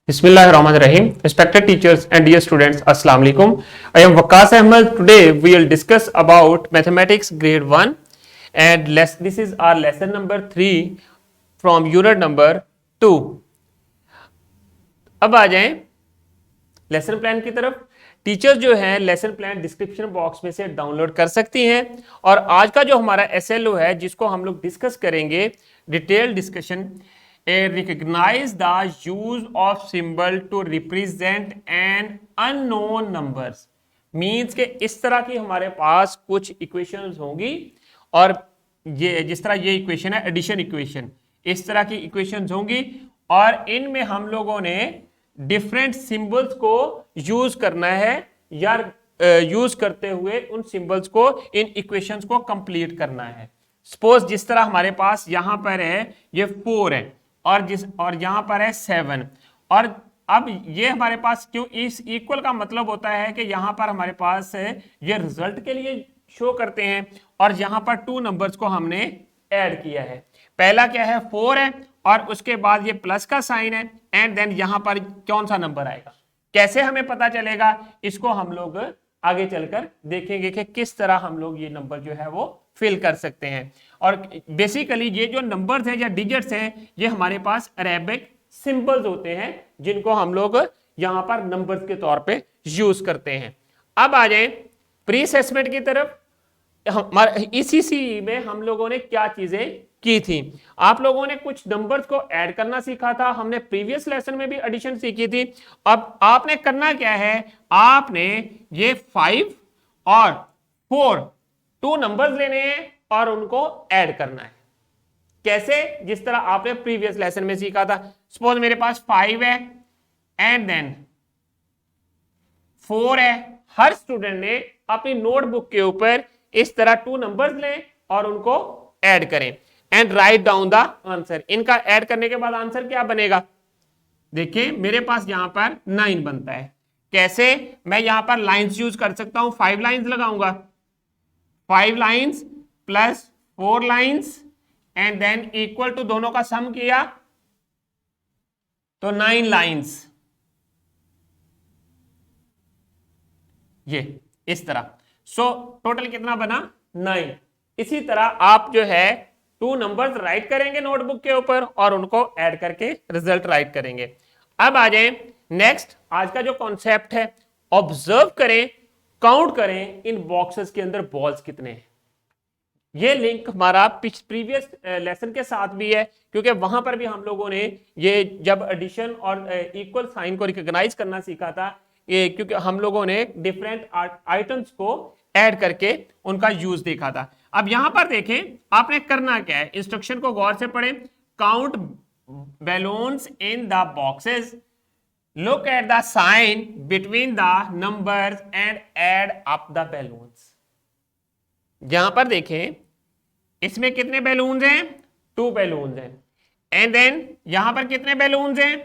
Bismillahirrahmanirrahim. Respected teachers and dear students, Assalamu alaikum. I am Waqas Ahmed. Today we will discuss about mathematics grade 1 and this is our lesson number 3 from unit number 2. अब आ जाएं lesson plan की तरफ। Teachers जो है lesson plan description box में से download कर सकती हैं और आज का जो हमारा एसएलओ है जिसको हम लोग डिस्कस करेंगे, detail discussion, recognize the use of symbol to represent an unknown numbers means के इस तरह की हमारे पास कुछ इक्वेशंस होंगी और ये जिस तरह ये इक्वेशन है एडिशन इक्वेशन, इस तरह की इक्वेशंस होंगी और इनमें हम लोगों ने डिफरेंट सिंबल्स को यूज करना है या यूज करते हुए उन सिंबल्स को इन इक्वेशंस को कंप्लीट करना है। सपोज जिस तरह हमारे पास यहां पर है ये 4 है और यहां पर है 7 और अब ये हमारे पास क्यों इस इक्वल का मतलब होता है कि यहां पर हमारे पास ये रिजल्ट के लिए शो करते हैं और यहां पर 2 नंबर्स को हमने ऐड किया है। पहला क्या है 4 है और उसके बाद ये प्लस का साइन है एंड देन यहां पर कौन सा नंबर आएगा, कैसे हमें पता चलेगा, इसको हम लोग आगे चलकर देखेंगे कि किस तरह हम लोग ये नंबर जो है वो फिल कर सकते हैं। और बेसिकली ये जो नंबर्स हैं या डिजिट्स हैं ये हमारे पास अरेबिक सिंबल्स होते हैं जिनको हम लोग यहां पर नंबर्स के तौर पे यूज करते हैं। अब आ जाएं प्री असेसमेंट की तरफ। इसी में हम लोगों ने क्या चीजें की थी, आप लोगों ने कुछ नंबर्स को ऐड करना सीखा था, हमने प्रीवियस लेसन में भी एडिशन सीखी थी। अब आपने करना क्या है, आपने ये 5 और 4 2 नंबर्स लेने हैं और उनको ऐड करना है। कैसे, जिस तरह आपने प्रीवियस लेसन में सीखा था। सपोज मेरे पास 5 है एंड देन 4 है। हर स्टूडेंट ने अपनी नोटबुक के ऊपर इस तरह 2 नंबर्स लें और उनको ऐड करें and write down the answer. इनका ऐड करने के बाद आंसर क्या बनेगा, देखिए मेरे पास यहां पर 9 बनता है। कैसे, मैं यहां पर लाइंस यूज कर सकता हूं, 5 लाइंस लगाऊंगा, 5 lines plus 4 lines and then equal to दोनों का सम किया तो 9 लाइंस, ये इस तरह। सो टोटल कितना बना 9। इसी तरह आप जो है 2 नंबर्स राइट करेंगे नोटबुक के ऊपर और उनको ऐड करके रिजल्ट राइट करेंगे। अब आ जाएं नेक्स्ट, आज का जो कॉन्सेप्ट है, ऑब्जर्व करें, काउंट करें इन बॉक्सेस के अंदर बॉल्स कितने हैं। ये लिंक हमारा प्रीवियस लेसन के साथ भी है क्योंकि वहां पर भी हम लोगों ने ये जब एडिशन और इक्वल साइन को रिकॉग्नाइज करना सीखा था, ये क्योंकि हम लोगों ने डिफरेंट आइटम्स को ऐड करके उनका यूज देखा था। अब यहां पर देखें आपने करना क्या है, इंस्ट्रक्शन को गौर से पढ़ें। Count balloons in the boxes, look at the sign between the numbers and add up the balloons। यहां पर देखें इसमें कितने बैलून्स हैं, 2 बैलून्स हैं एंड देन यहां पर कितने बैलून्स हैं,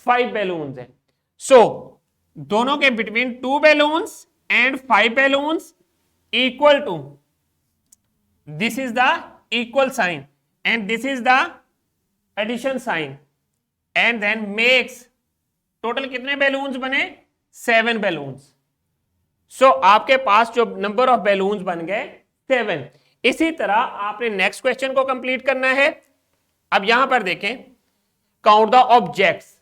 5 बैलून्स हैं। सो दोनों के between 2 balloons and 5 balloons equal to, this is the equal sign and this is the addition sign and then makes total कितने बैलून्स बने, 7 बैलून्स। सो आपके पास जो नंबर ऑफ बैलून्स बन गए 7। इसी तरह आपने नेक्स्ट क्वेश्चन को कंप्लीट करना है। अब यहां पर देखें काउंट द ऑब्जेक्ट्स,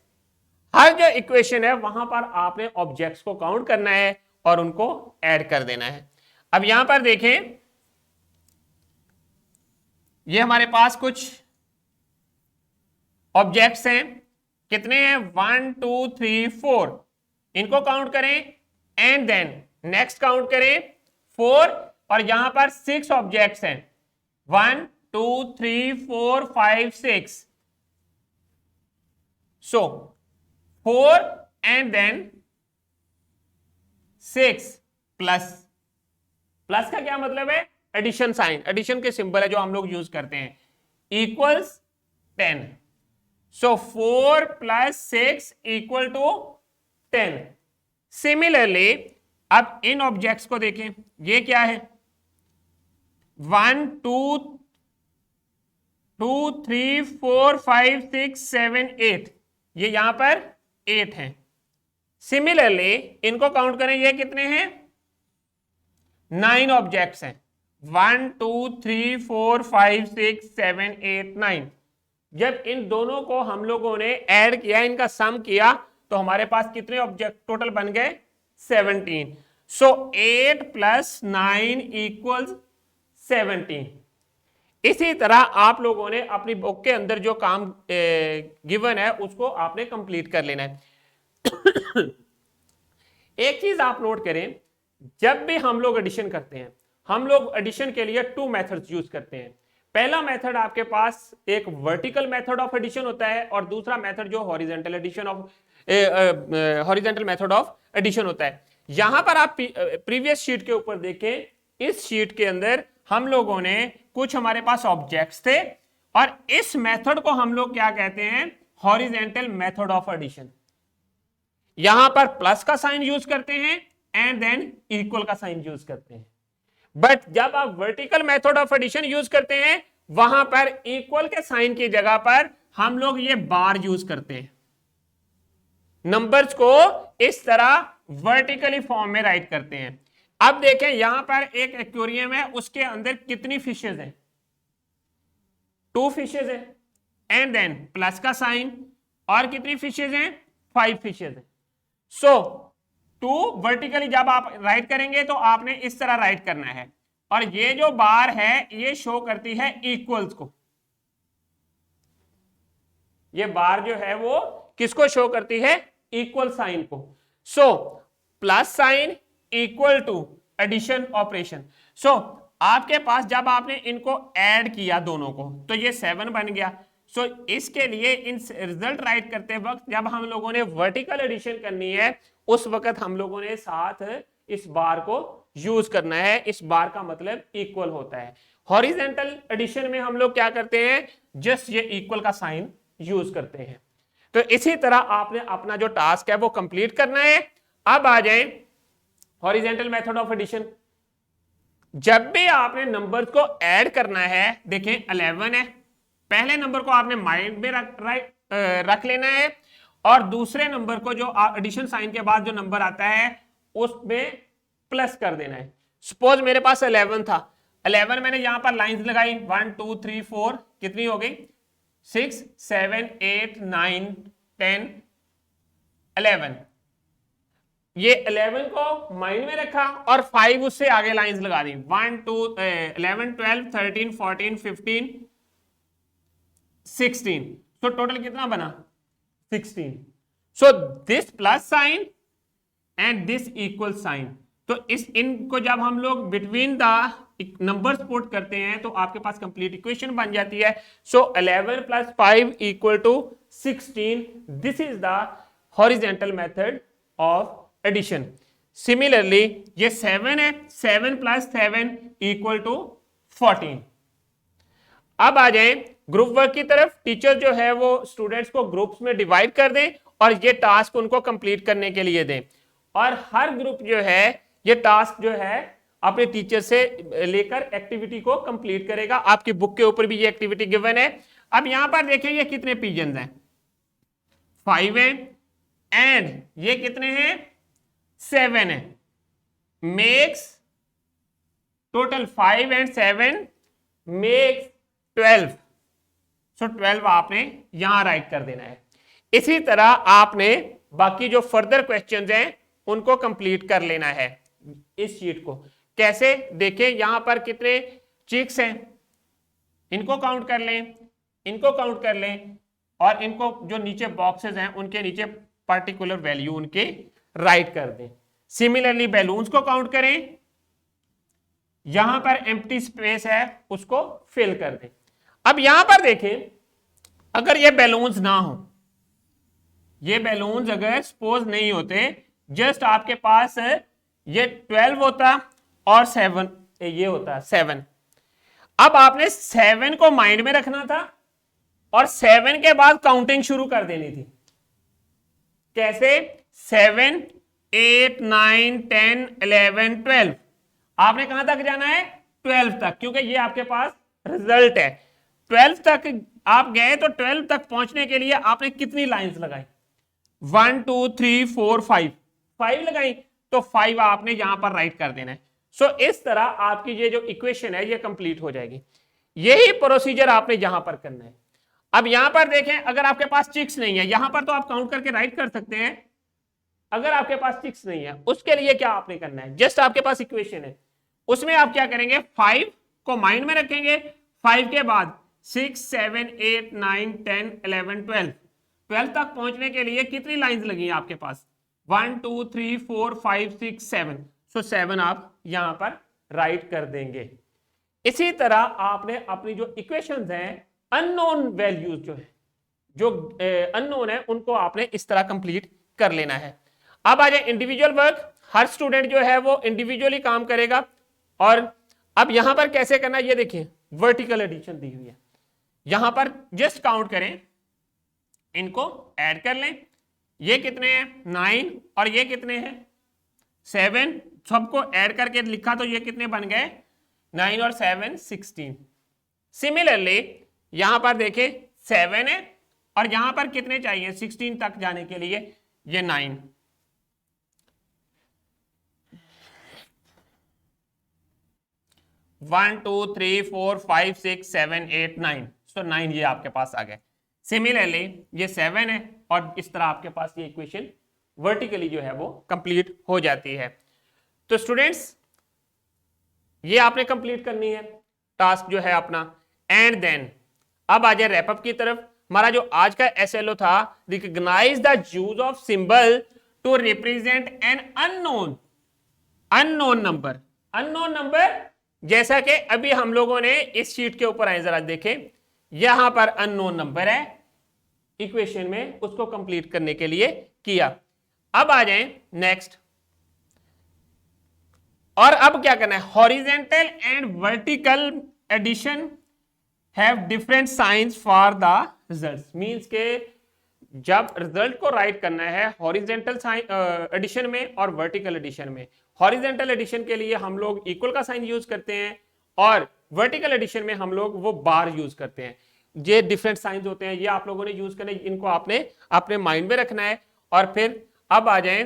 हर जो इक्वेशन है वहां पर आपने ऑब्जेक्ट्स को काउंट करना है और उनको ऐड कर देना है। अब यहां पर देखें ये हमारे पास कुछ ऑब्जेक्ट्स हैं, कितने हैं 1 2 3 4, इनको काउंट करें एंड देन नेक्स्ट काउंट करें 4 और यहां पर 6 ऑब्जेक्ट्स हैं 1 2 3 4 5 6। So 4 and then 6 plus, plus का क्या मतलब है, एडिशन साइन, एडिशन के सिंबल है जो हम लोग यूज करते हैं, equals 10। So 4 plus 6 equal to 10। Similarly अब इन ऑब्जेक्ट्स को देखें, ये क्या है 1 2 3 4 5 6 7 8, ये यहां पर 8 है। सिमिलरली इनको काउंट करें, ये कितने हैं? 9 ऑब्जेक्ट्स हैं। 1 2 3 4 5 6 7 8 9। जब इन दोनों को हम लोगों ने ऐड किया, इनका सम किया, तो हमारे पास कितने ऑब्जेक्ट टोटल बन गए? 17। सो 8 + 9 = 17। इसी तरह आप लोगों ने अपनी बुक के अंदर जो काम गिवन है उसको आपने कंप्लीट कर लेना है। एक चीज आप नोट करें, जब भी हम लोग एडिशन करते हैं, हम लोग एडिशन के लिए 2 मेथड्स यूज करते हैं। पहला मेथड आपके पास एक वर्टिकल मेथड ऑफ एडिशन होता है और दूसरा मेथड जो हॉरिजॉन्टल मेथड ऑफ एडिशन होता है। यहां पर आप प्रीवियस शीट के ऊपर देखें, इस शीट के अंदर हम लोगों ने कुछ हमारे पास ऑब्जेक्ट्स थे और इस मेथड को हम लोग क्या कहते हैं? Horizontal method of addition. यहां पर प्लस का साइन यूज करते हैं एंड देन इक्वल का साइन यूज करते हैं। बट जब आप vertical method of addition use करते हैं, वहां पर इक्वल के साइन की जगह पर हम लोग ये बार यूज करते हैं। नंबर्स को इस तरह वर्टिकली फॉर्म में राइट करते हैं। अब देखें, यहां पर एक एक्वेरियम है, उसके अंदर कितनी फिशेज हैं? 2 फिशेज है एंड देन प्लस का साइन, और कितनी फिशेज हैं? 5 फिशेज हैं। सो 2 वर्टिकली जब आप राइट करेंगे तो आपने इस तरह राइट करना है, और ये जो बार है ये शो करती है इक्वल्स को। ये बार जो है वो किसको शो करती है? इक्वल साइन को। So plus sign equal to addition operation. So आपके पास जब आपने इनको ऐड किया दोनों को, तो ये 7 बन गया। सो इसके लिए इन रिजल्ट राइट करते वक्त जब हम लोगों ने वर्टिकल एडिशन करनी है, उस वक्त हम लोगों ने साथ इस बार को यूज करना है। इस बार का मतलब इक्वल होता है। हॉरिजॉन्टल एडिशन में हम लोग क्या करते हैं? जस्ट ये इक्वल का साइन यूज करते हैं। तो इसी तरह आपने अपना जो टास्क है वो कंप्लीट करना है। अब आ जाए हॉरिजॉन्टल मेथड ऑफ एडिशन। जब भी आपने नंबर को ऐड करना है, देखें 11 है, पहले नंबर को आपने माइंड में रख लेना है, और दूसरे नंबर को जो एडिशन साइन के बाद जो नंबर आता है उसमें प्लस कर देना है। सपोज मेरे पास 11 था, 11 मैंने यहां पर लाइंस लगाई, 1 2 3 4, कितनी हो गई? 6 7 8 9 10 11। ये 11 को माइंड में रखा और 5 उससे आगे लाइंस लगा दी, 1 2 11 12 13 14 15 16। सो टोटल कितना बना? 16। So this plus sign and this equal sign. तो इस इनको जब हम लोग बिटवीन द नंबर्स पुट करते हैं तो आपके पास कंप्लीट इक्वेशन बन जाती है। So 11 + 5 = 16। This is the horizontal method of addition. Similarly ये 7 है, 7 + 7 = 14। अब आ जाए ग्रुप वर्क की तरफ। टीचर जो है वो स्टूडेंट्स को ग्रुप्स में डिवाइड कर दें और ये टास्क उनको कंप्लीट करने के लिए दें, और हर ग्रुप जो है ये टास्क जो है अपने टीचर से लेकर एक्टिविटी को कंप्लीट करेगा। आपकी बुक के ऊपर भी ये एक्टिविटी गिवन है। अब यहां पर देखें ये कितने पिजन्स हैं? 5 हैं, एंड ये कितने हैं? 7 है। Makes total 5 and 7 makes 12। सो 12 आपने यहां राइट कर देना है। इसी तरह आपने बाकी जो फर्दर क्वेश्चंस हैं उनको कंप्लीट कर लेना है। इस शीट को कैसे देखें, यहां पर कितने चिक्स हैं, इनको काउंट कर लें, इनको काउंट कर लें, और इनको जो नीचे बॉक्सेस हैं उनके नीचे पर्टिकुलर वैल्यू उनके राइट कर दें। सिमिलरली बैलून्स को काउंट करें, यहां पर एम्प्टी स्पेस है उसको फिल कर दें। अब यहां पर देखें, अगर ये बैलून्स ना हो, ये बैलून्स अगर सपोज नहीं होते, जस्ट आपके पास ये 12 होता और 7 ये होता 7। अब आपने 7 को माइंड में रखना था और 7 के बाद काउंटिंग शुरू कर देनी थी। कैसे? 7 8 9 10 11 12। आपने कहां तक जाना है? 12 तक, क्योंकि ये आपके पास रिजल्ट है। 12 तक आप गए तो 12 तक पहुंचने के लिए आपने कितनी लाइंस लगाई? 1 2 3 4 5 लगाई, तो 5 आपने यहां पर राइट कर देना है। सो इस तरह आपकी ये जो इक्वेशन है ये कंप्लीट हो जाएगी। यही प्रोसीजर आपने यहां पर करना है। अब यहां पर देखें, अगर आपके पास चिक्स नहीं है, यहां पर तो आप काउंट करके राइट कर सकते हैं। अगर आपके पास चिक्स नहीं है, उसके लिए क्या आपने करना है, जस्ट आपके पास इक्वेशन है, उसमें आप क्या करेंगे, 5 को माइंड में रखेंगे। 5 के बाद 6 7 8 9 10 11 12 12 तक पहुंचने के लिए कितनी लाइंस लगी हैं आपके पास? 1 2 3 4 5 6 7। सो 7 आप यहां पर राइट कर देंगे। इसी तरह आपने अपनी जो इक्वेशंस हैं, अननोन वैल्यूज जो है, जो अननोन है, उनको आपने इस तरह कंप्लीट कर लेना है। अब आ जाए इंडिविजुअल वर्क। हर स्टूडेंट जो है वो इंडिविजुअली काम करेगा। और अब यहां पर कैसे करना है ये देखिए, वर्टिकल एडिशन दी हुई है, यहां पर जस्ट काउंट करें, इनको ऐड कर लें। ये कितने हैं? 9 और ये कितने हैं? 7। सबको ऐड करके लिखा तो ये कितने बन गए? 9 और 7 16। सिमिलरली यहां पर देखें 7 है और यहां पर कितने चाहिए 16 तक जाने के लिए? ये 9। 1 2 3 4 5 6 7 8 9। सो 9 ये आपके पास आ गए। सिमिलरली ये 7 है और इस तरह आपके पास ये इक्वेशन वर्टिकली जो है वो कंप्लीट हो जाती है। तो स्टूडेंट्स ये आपने कंप्लीट करनी है टास्क जो है अपना। एंड देन अब आ जाए रैपअप की तरफ। हमारा जो आज का एसएलओ था, recognise the use of symbol to represent an unknown number. Unknown number, जैसा कि अभी हम लोगों ने इस शीट के ऊपर आए, जरा देखें, यहां पर अननोन नंबर है, इक्वेशन में उसको कंप्लीट करने के लिए किया। अब आ जाएं नेक्स्ट। और अब क्या करना है, horizontal and vertical addition have different signs for the results. Means के जब रिजल्ट को राइट करना है हॉरिजेंटल एडिशन में और वर्टिकल एडिशन में, हॉरिजेंटल एडिशन के लिए हम लोग इक्वल का साइन यूज करते हैं और वर्टिकल एडिशन में हम लोग वो बार यूज करते हैं। ये डिफरेंट साइंस होते हैं, ये आप लोगों ने यूज करने, इनको आपने अपने माइंड में रखना है। और फिर अब आ जाएं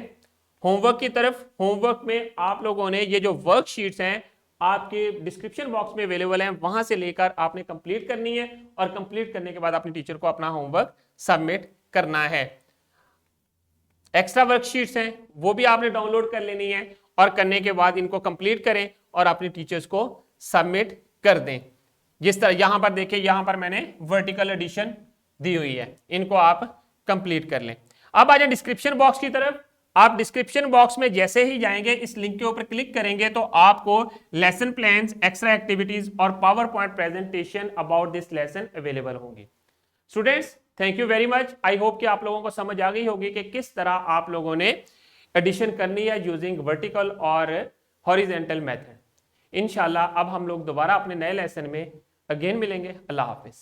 होमवर्क की तरफ। होमवर्क में आप लोगों ने ये जो वर्कशीट्स हैं आपके डिस्क्रिप्शन बॉक्स में अवेलेबल हैं, वहां से लेकर आपने कंप्लीट करनी है और कंप्लीट करने के बाद अपने टीचर को अपना होमवर्क सबमिट करना है। एक्स्ट्रा वर्कशीट्स हैं वो भी आपने डाउनलोड कर लेनी है और करने के बाद इनको कंप्लीट करें और अपने टीचर्स को सबमिट कर दें। जिस तरह यहां पर देखिए, यहां पर मैंने वर्टिकल एडिशन दी हुई है, इनको आप कंप्लीट कर लें। अब आ जाए डिस्क्रिप्शन बॉक्स की तरफ। आप डिस्क्रिप्शन बॉक्स में जैसे ही जाएंगे, इस लिंक के ऊपर क्लिक करेंगे तो आपको लेसन प्लान्स, एक्स्ट्रा एक्टिविटीज और PowerPoint presentation about this lesson available होंगी। Students thank you very much. I hope कि आप लोगों को समझ आ गई होगी कि किस तरह आप लोगों ने एडिशन करनी है यूजिंग वर्टिकल और हॉरिजेंटल मेथड। इंशाल्लाह अब हम लोग दोबारा अपने नए लेसन में अगेन मिलेंगे। अल्लाह हाफिज।